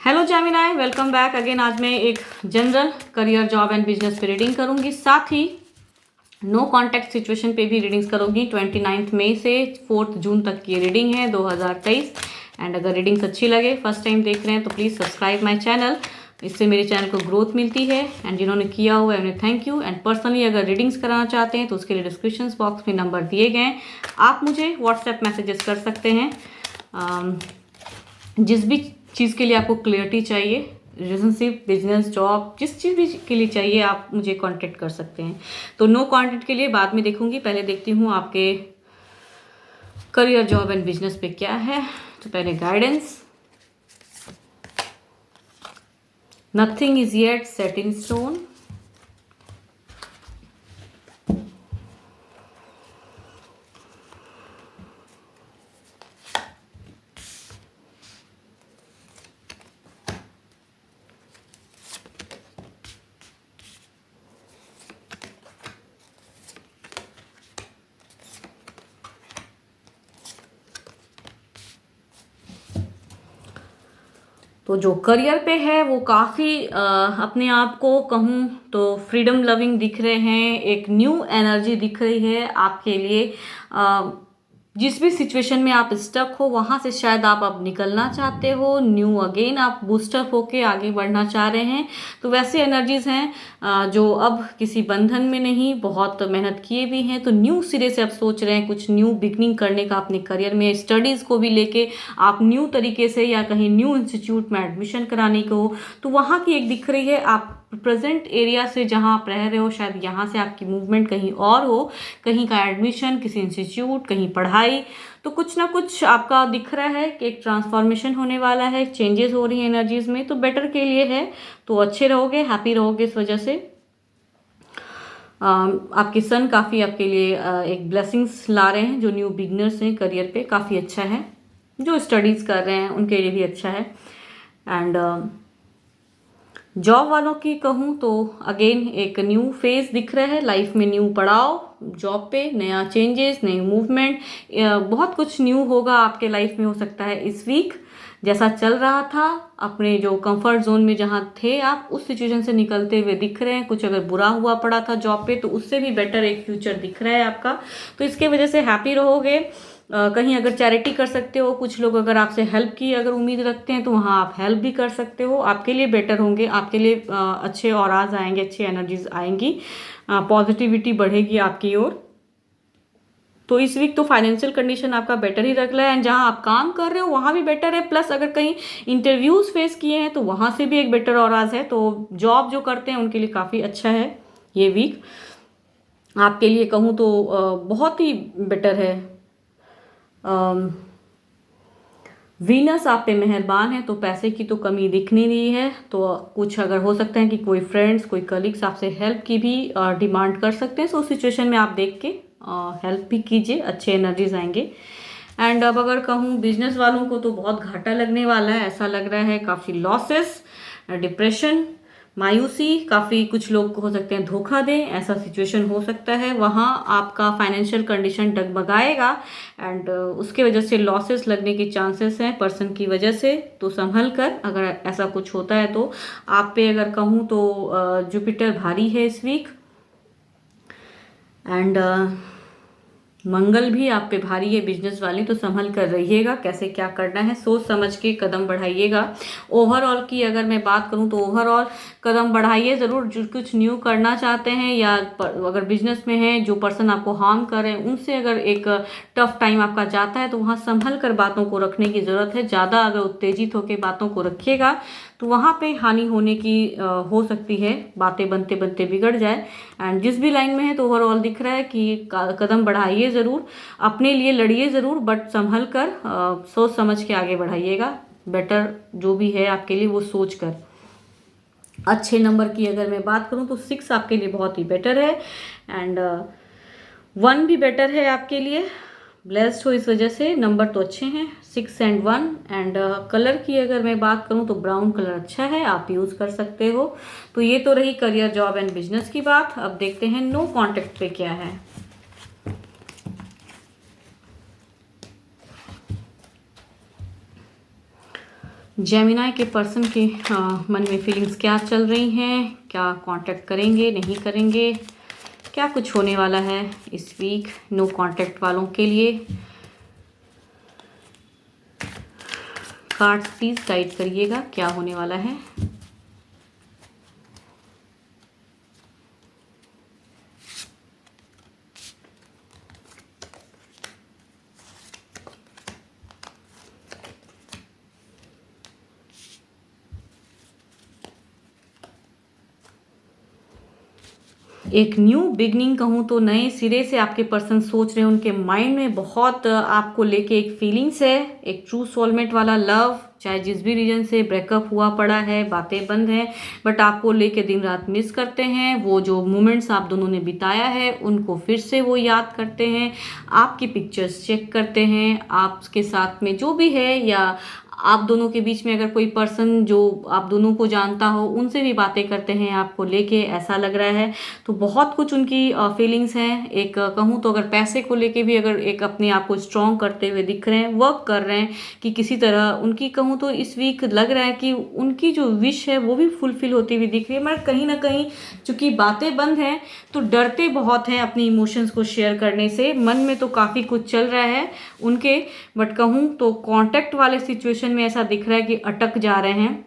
Hello Gemini, welcome back again. आज मैं एक general career job and business पे रीडिंग करूंगी, साथ ही नो कॉन्टैक्ट सिचुएशन पे भी रीडिंग्स करूंगी। 29 मई से 4 जून तक की रीडिंग है 2023। एंड अगर रीडिंग्स अच्छी लगे, फर्स्ट टाइम देख रहे हैं तो प्लीज़ सब्सक्राइब माई चैनल, इससे मेरे चैनल को ग्रोथ मिलती है। एंड जिन्होंने किया हुआ है उन्हें थैंक यू। एंड पर्सनली अगर रीडिंग्स कराना चाहते हैं तो उसके लिए डिस्क्रिप्शन बॉक्स में नंबर दिए गए हैं, आप मुझे व्हाट्सएप मैसेजेस कर सकते हैं। जिस भी चीज़ के लिए आपको क्लियरिटी चाहिए, रिलेशनशिप, बिजनेस, जॉब, जिस चीज़ भी के लिए चाहिए आप मुझे कांटेक्ट कर सकते हैं। तो नो कांटेक्ट के लिए बाद में देखूंगी, पहले देखती हूँ आपके करियर, जॉब एंड बिजनेस पे क्या है। तो पहले guidance, nothing is yet set in stone. तो जो करियर पे है वो काफ़ी अपने आप को कहूँ तो फ्रीडम लविंग दिख रहे हैं, एक न्यू एनर्जी दिख रही है आपके लिए। जिस भी सिचुएशन में आप स्टक हो वहाँ से शायद आप अब निकलना चाहते हो, न्यू अगेन आप बूस्टअप होके आगे बढ़ना चाह रहे हैं। तो वैसे एनर्जीज हैं जो अब किसी बंधन में नहीं, बहुत मेहनत किए भी हैं तो न्यू सिरे से आप सोच रहे हैं कुछ न्यू बिगनिंग करने का अपने करियर में। स्टडीज़ को भी लेके आप न्यू तरीके से या कहीं न्यू इंस्टीट्यूट में एडमिशन कराने को हो तो वहाँ की एक दिख रही है। आप प्रेजेंट एरिया से जहाँ आप रह रहे हो शायद यहाँ से आपकी मूवमेंट कहीं और हो, कहीं का एडमिशन, किसी इंस्टीट्यूट, कहीं पढ़ाई, तो कुछ ना कुछ आपका दिख रहा है कि एक ट्रांसफॉर्मेशन होने वाला है, चेंजेस हो रही हैं एनर्जीज में, तो बेटर के लिए है। तो अच्छे रहोगे, हैप्पी रहोगे इस वजह से। आपके सन काफ़ी आपके लिए एक ब्लेसिंग्स ला रहे हैं। जो न्यू बिगनर्स हैं करियर पे काफ़ी अच्छा है, जो स्टडीज़ कर रहे हैं उनके लिए भी अच्छा है। एंड जॉब वालों की कहूँ तो अगेन एक न्यू फेज दिख रहा है लाइफ में, न्यू पड़ाव, जॉब पे नया चेंजेस, नई मूवमेंट, बहुत कुछ न्यू होगा आपके लाइफ में। हो सकता है इस वीक जैसा चल रहा था, अपने जो कंफर्ट जोन में जहाँ थे आप उस सिचुएशन से निकलते हुए दिख रहे हैं। कुछ अगर बुरा हुआ पड़ा था जॉब पे तो उससे भी बेटर एक फ्यूचर दिख रहा है आपका, तो इसके वजह से हैप्पी रहोगे। कहीं अगर चैरिटी कर सकते हो, कुछ लोग अगर आपसे हेल्प की अगर उम्मीद रखते हैं तो वहाँ आप हेल्प भी कर सकते हो, आपके लिए बेटर होंगे, आपके लिए अच्छे ऑराज आएंगे, अच्छी एनर्जीज आएंगी, पॉजिटिविटी बढ़ेगी आपकी ओर। तो इस वीक तो फाइनेंशियल कंडीशन आपका बेटर ही रख रहा है। एंड जहाँ आप काम कर रहे हो वहाँ भी बेटर है, प्लस अगर कहीं इंटरव्यूज फेस किए हैं तो वहाँ से भी एक बेटर ऑराज है। तो जॉब जो करते हैं उनके लिए काफ़ी अच्छा है ये वीक। आपके लिए कहूँ तो बहुत ही बेटर है। वीनस आप पे मेहरबान है तो पैसे की तो कमी दिख नहीं रही है। तो कुछ अगर हो सकता है कि कोई फ्रेंड्स, कोई कलीग्स आपसे हेल्प की भी डिमांड कर सकते हैं, तो उस सिचुएशन में आप देख के हेल्प भी कीजिए, अच्छे एनर्जीज आएंगे। एंड अब अगर कहूँ बिजनेस वालों को तो बहुत घाटा लगने वाला है, ऐसा लग रहा है, काफ़ी लॉसेस, डिप्रेशन, मायूसी, काफ़ी कुछ लोग को हो सकते हैं धोखा दें, ऐसा सिचुएशन हो सकता है। वहाँ आपका फाइनेंशियल कंडीशन डगमगाएगा एंड उसके वजह से लॉसेस लगने के चांसेस हैं पर्सन की वजह से। तो संभल कर अगर ऐसा कुछ होता है तो आप पे अगर कहूँ तो जुपिटर भारी है इस वीक। एंड मंगल भी आप पे भारी है बिजनेस वाली, तो संभल कर रहिएगा, कैसे क्या करना है सोच समझ के कदम बढ़ाइएगा। ओवरऑल की अगर मैं बात करूं तो ओवरऑल कदम बढ़ाइए ज़रूर। जो कुछ न्यू करना चाहते हैं या अगर बिजनेस में है, जो पर्सन आपको हार्म कर रहे हैं उनसे अगर एक टफ टाइम आपका जाता है तो वहाँ संभल कर बातों को रखने की ज़रूरत है। ज़्यादा अगर उत्तेजित होकर बातों को रखिएगा तो वहाँ पे हानि होने की हो सकती है, बातें बनते बनते बिगड़ जाए। एंड जिस भी लाइन में है तो ओवरऑल दिख रहा है कि कदम बढ़ाइए ज़रूर, अपने लिए लड़िए ज़रूर, बट संभल कर सोच समझ के आगे बढ़ाइएगा। बेटर जो भी है आपके लिए वो सोच कर। अच्छे नंबर की अगर मैं बात करूं तो 6 आपके लिए बहुत ही बेटर है। एंड 1 भी बेटर है आपके लिए, ब्लेस्ड हो इस वजह से। नंबर तो अच्छे हैं 6 एंड 1। एंड कलर की अगर मैं बात करूं तो ब्राउन कलर अच्छा है, आप यूज़ कर सकते हो। तो ये तो रही करियर, जॉब एंड बिजनेस की बात। अब देखते हैं नो कॉन्टेक्ट पे क्या है। जेमिनाई के पर्सन के मन में फीलिंग्स क्या चल रही हैं, क्या कांटेक्ट करेंगे नहीं करेंगे, क्या कुछ होने वाला है इस वीक नो कांटेक्ट वालों के लिए। कार्ड्स प्लीज गाइड करिएगा क्या होने वाला है। एक न्यू बिगनिंग कहूँ तो नए सिरे से आपके पर्सन सोच रहे हैं, उनके माइंड में बहुत आपको लेके एक फीलिंग्स है, एक ट्रू सोलमेट वाला लव। चाहे जिस भी रीजन से ब्रेकअप हुआ पड़ा है, बातें बंद हैं, बट आपको लेके दिन रात मिस करते हैं। वो जो मोमेंट्स आप दोनों ने बिताया है उनको फिर से वो याद करते हैं, आपकी पिक्चर्स चेक करते हैं, आपके साथ में जो भी है या आप दोनों के बीच में अगर कोई पर्सन जो आप दोनों को जानता हो उनसे भी बातें करते हैं आपको लेके, ऐसा लग रहा है। तो बहुत कुछ उनकी फीलिंग्स हैं। एक कहूँ तो अगर पैसे को लेके भी अगर एक अपने आप को स्ट्रॉन्ग करते हुए दिख रहे हैं, वर्क कर रहे हैं कि किसी तरह उनकी कहूँ तो इस वीक लग रहा है कि उनकी जो विश है वो भी फुलफिल होती हुई दिख रही है। मगर कहीं ना कहीं चूंकि बातें बंद हैं तो डरते बहुत हैं अपने इमोशंस को शेयर करने से। मन में तो काफ़ी कुछ चल रहा है उनके, बट कहूँ तो कांटेक्ट वाले सिचुएशन में ऐसा दिख रहा है कि अटक जा रहे हैं।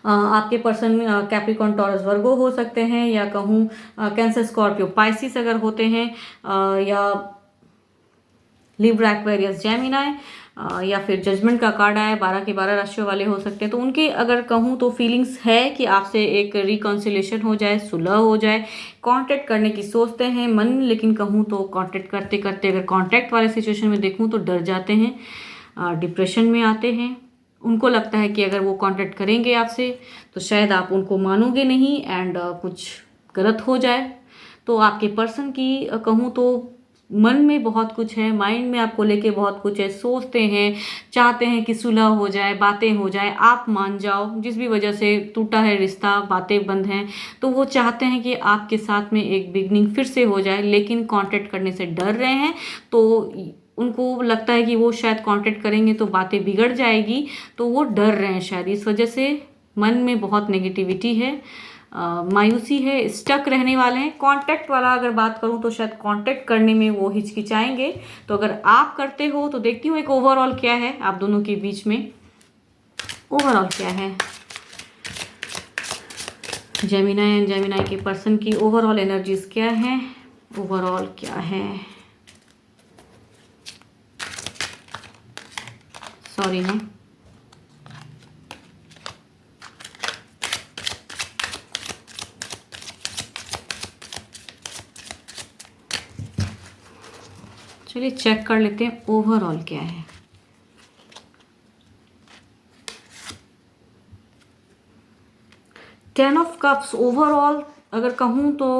आपके पर्सन कैप्रिकॉर्न टॉरस वर्गो हो सकते हैं, या कहूँ कैंसर स्कॉर्पियो पाइसिस अगर होते हैं, या लिब्रा एक्वेरियस जेमिनाई, या फिर जजमेंट का कार्ड आया, 12 के 12 राशियों वाले हो सकते हैं। तो उनके अगर कहूँ तो फीलिंग्स है कि आपसे एक रिकॉन्सिलेशन हो जाए, सुलह हो जाए, कांटेक्ट करने की सोचते हैं मन, लेकिन कहूँ तो कांटेक्ट करते करते अगर कांटेक्ट वाले सिचुएशन में देखूँ तो डर जाते हैं, डिप्रेशन में आते हैं। उनको लगता है कि अगर वो कांटेक्ट करेंगे आपसे तो शायद आप उनको मानोगे नहीं एंड कुछ गलत हो जाए। तो आपके पर्सन की कहूँ तो मन में बहुत कुछ है, माइंड में आपको लेके बहुत कुछ है, सोचते हैं, चाहते हैं कि सुलह हो जाए, बातें हो जाए, आप मान जाओ। जिस भी वजह से टूटा है रिश्ता, बातें बंद हैं, तो वो चाहते हैं कि आपके साथ में एक बिगनिंग फिर से हो जाए, लेकिन कांटेक्ट करने से डर रहे हैं। तो उनको लगता है कि वो शायद कांटेक्ट करेंगे तो बातें बिगड़ जाएगी, तो वो डर रहे हैं शायद इस वजह से। मन में बहुत नेगेटिविटी है, मायूसी है, स्टक रहने वाले हैं। कांटेक्ट वाला अगर बात करूं तो शायद कांटेक्ट करने में वो हिचकिचाएंगे। तो अगर आप करते हो तो देखती हूँ एक ओवरऑल क्या है आप दोनों के बीच में, ओवरऑल क्या है। जेमिनाई एंड जेमिनाई के पर्सन की ओवरऑल एनर्जीज क्या है, ओवरऑल क्या है। सॉरी है, चलिए चेक कर लेते हैं ओवरऑल क्या है। टेन ऑफ कप्स ओवरऑल अगर कहूँ तो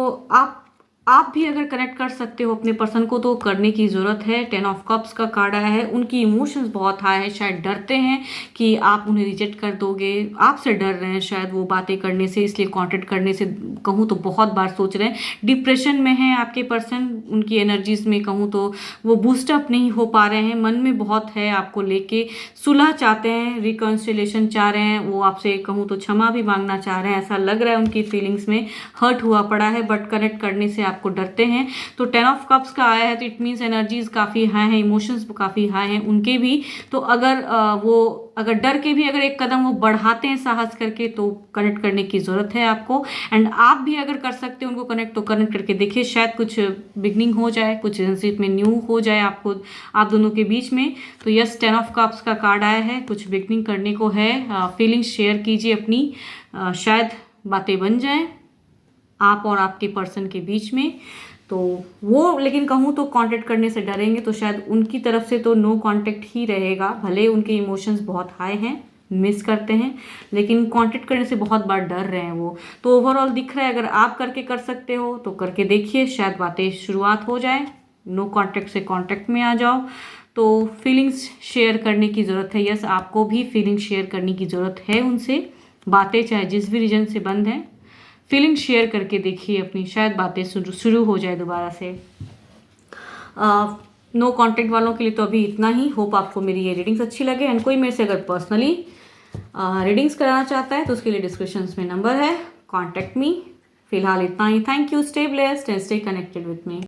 आप भी अगर कनेक्ट कर सकते हो अपने पर्सन को तो करने की ज़रूरत है। 10 ऑफ कप्स का कार्ड आया है, उनकी इमोशंस बहुत हाई है, शायद डरते हैं कि आप उन्हें रिजेक्ट कर दोगे, आपसे डर रहे हैं शायद वो बातें करने से, इसलिए कांटेक्ट करने से कहूँ तो बहुत बार सोच रहे हैं। डिप्रेशन में है आपके पर्सन, उनकी एनर्जीज में कहूँ तो वो बूस्टअप नहीं हो पा रहे हैं, मन में बहुत है आपको लेके, सुलह चाहते हैं, रिकॉन्सिलेशन चाह रहे हैं, वो आपसे कहूँ तो क्षमा भी मांगना चाह रहे हैं, ऐसा लग रहा है उनकी फीलिंग्स में हर्ट हुआ पड़ा है, बट कनेक्ट करने से आपको डरते हैं। तो 10 ऑफ कप्स का आया है तो इट मीन्स एनर्जीज काफ़ी हाई हैं, इमोशंस काफ़ी हाई हैं उनके भी। तो अगर वो अगर डर के भी अगर एक कदम वो बढ़ाते हैं साहस करके तो कनेक्ट करने की ज़रूरत है आपको। एंड आप भी अगर कर सकते हैं उनको कनेक्ट तो कनेक्ट करके देखिए, शायद कुछ बिगनिंग हो जाए, कुछ रिलेशनशिप में न्यू हो जाए आपको, आप दोनों के बीच में। तो यस 10 ऑफ कप्स का कार्ड आया है, कुछ बिगनिंग करने को है। फीलिंग्स शेयर कीजिए अपनी, शायद बातें बन जाएं आप और आपके पर्सन के बीच में। तो वो लेकिन कहूँ तो कांटेक्ट करने से डरेंगे, तो शायद उनकी तरफ से तो नो कांटेक्ट ही रहेगा, भले उनके इमोशंस बहुत हाई हैं, मिस करते हैं, लेकिन कांटेक्ट करने से बहुत बार डर रहे हैं वो। तो ओवरऑल दिख रहा है अगर आप करके कर सकते हो तो करके देखिए, शायद बातें शुरुआत हो जाए, नो कांटेक्ट से कांटेक्ट में आ जाओ। तो फीलिंग्स शेयर करने की ज़रूरत है, यस आपको भी फीलिंग शेयर करने की ज़रूरत है उनसे, बातें चाहे जिस भी रीजन से बंद हैं, फीलिंग शेयर करके देखिए अपनी, शायद बातें शुरू हो जाए दोबारा से। नो कांटेक्ट वालों के लिए तो अभी इतना ही। होप आपको मेरी ये रीडिंग्स अच्छी लगे, एंड कोई मेरे से अगर पर्सनली रीडिंग्स कराना चाहता है तो उसके लिए डिस्क्रिप्शन में नंबर है, कॉन्टैक्ट मी। फिलहाल इतना ही। Thank you, stay blessed and stay connected with me.